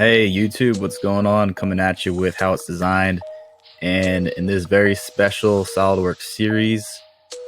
Hey YouTube, what's going on? Coming at you with how it's designed. And in this very special Solidworks series,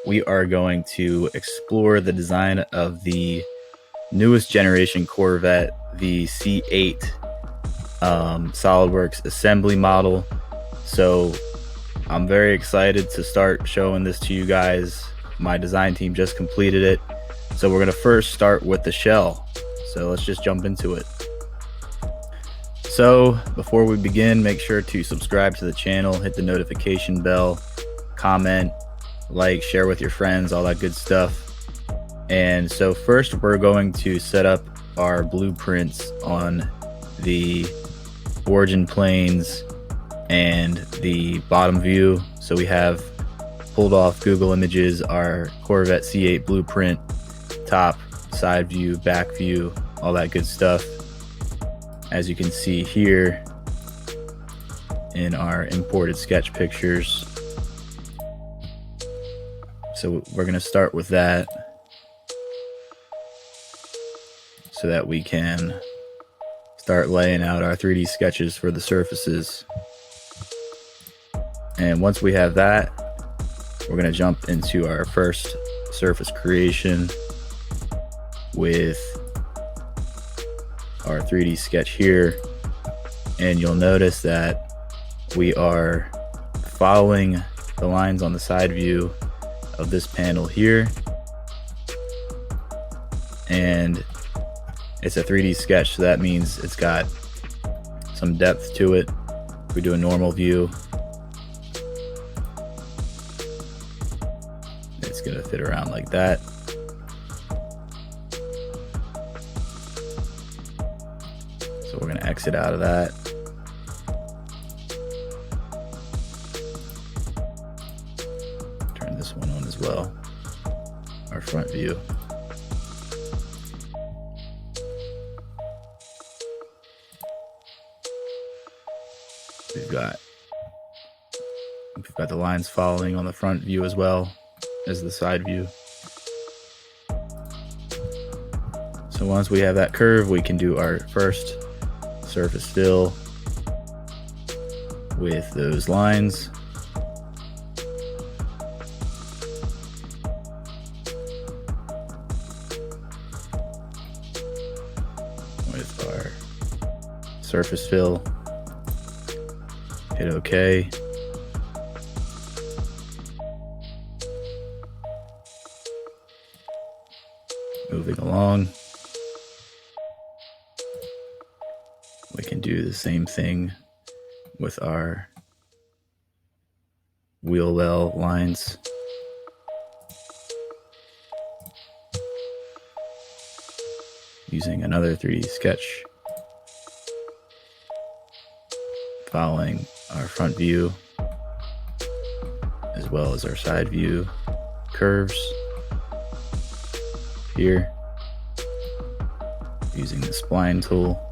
we are going to explore the design of the newest generation Corvette, the C8 Solidworks assembly model. So I'm very excited to start showing this to you guys. My design team just completed it. So we're gonna first start with the shell. So let's just jump into it. So before we begin, make sure to subscribe to the channel, hit the notification bell, comment, like, share with your friends, all that good stuff. And so first we're going to set up our blueprints on the origin planes and the bottom view. So we have pulled off Google Images, our Corvette C8 blueprint, top, side view, back view, all that good stuff. As you can see here in our imported sketch pictures. So we're going to start with that so that we can start laying out our 3D sketches for the surfaces. And once we have that, we're going to jump into our first surface creation with our 3D sketch here, and you'll notice that we are following the lines on the side view of this panel here, and it's a 3D sketch, so that means it's got some depth to it. If we do a normal view, it's gonna fit around like that. So we're going to exit out of that. Turn this one on as well, our front view. We've got the lines following on the front view as well as the side view. So once we have that curve, we can do our first surface fill with those lines. With our surface fill, hit OK. Moving along. We can do the same thing with our wheel well lines. Using another 3D sketch, following our front view as well as our side view curves here, using the spline tool.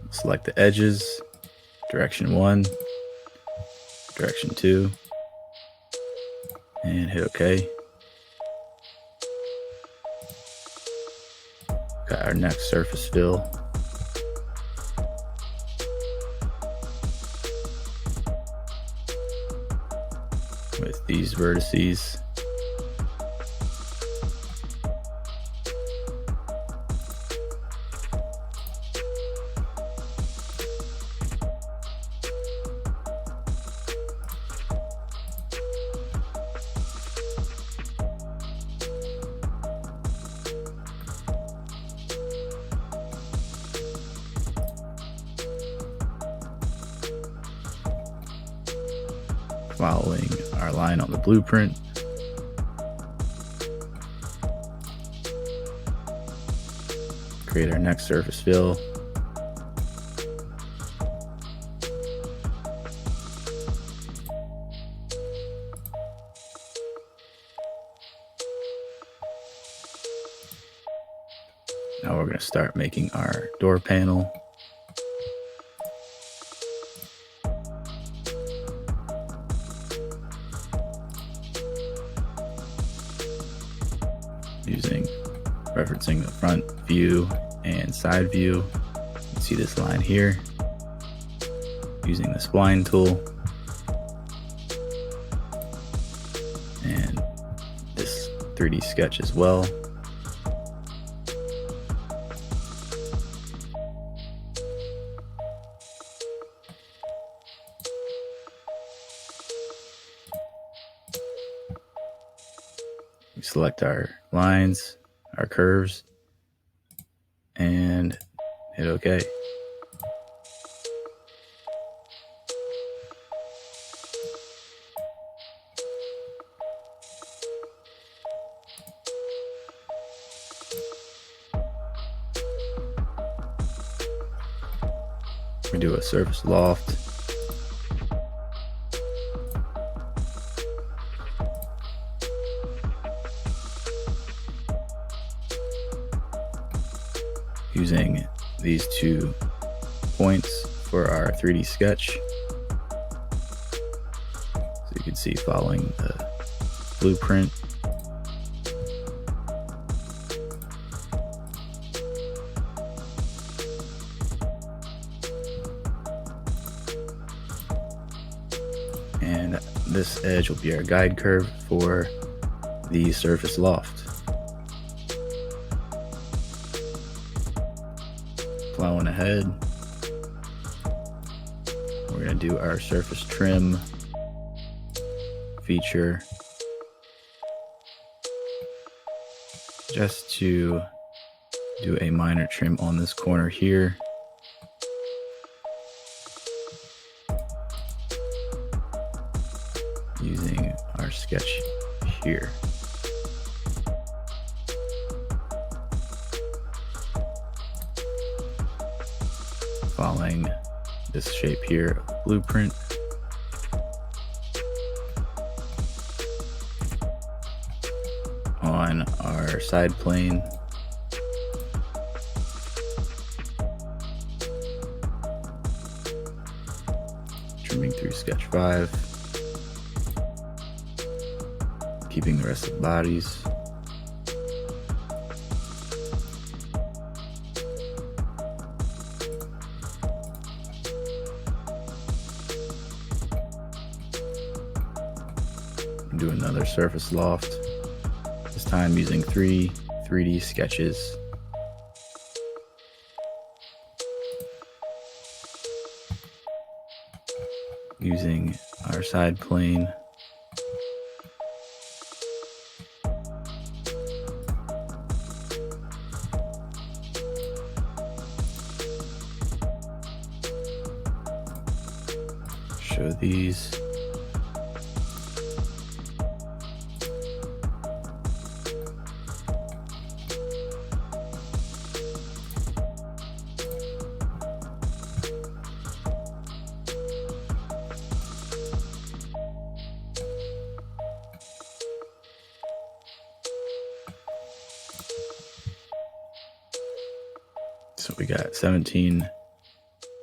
Select the edges, direction 1, direction 2, and hit OK. Got our next surface fill. With these vertices. following our line on the blueprint. Create our next surface fill. Now we're going to start making our door panel. Referencing the front view and side view. You can see this line here. Using the spline tool and this 3D sketch as well. We select our lines, our curves, and hit OK. We do a surface loft. Using these 2 points for our 3D sketch. So you can see following the blueprint. And this edge will be our guide curve for the surface loft. Plowing ahead, we're going to do our surface trim feature just to do a minor trim on this corner here. Using our sketch here. Following this shape here, blueprint. On our side plane, trimming through sketch 5, keeping the rest of the bodies. Do another surface loft, this time using 3 3D sketches. Using our side plane. Show these. So we got 17,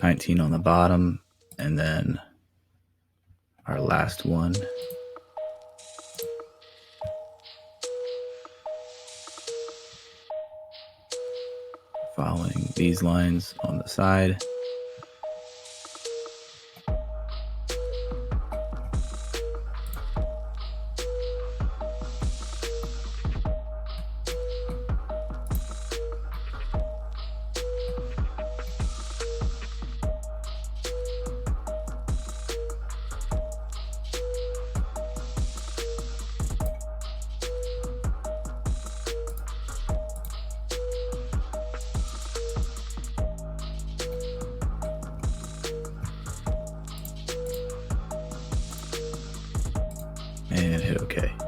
19 on the bottom, and then our last one. Following these lines on the side. hit OK.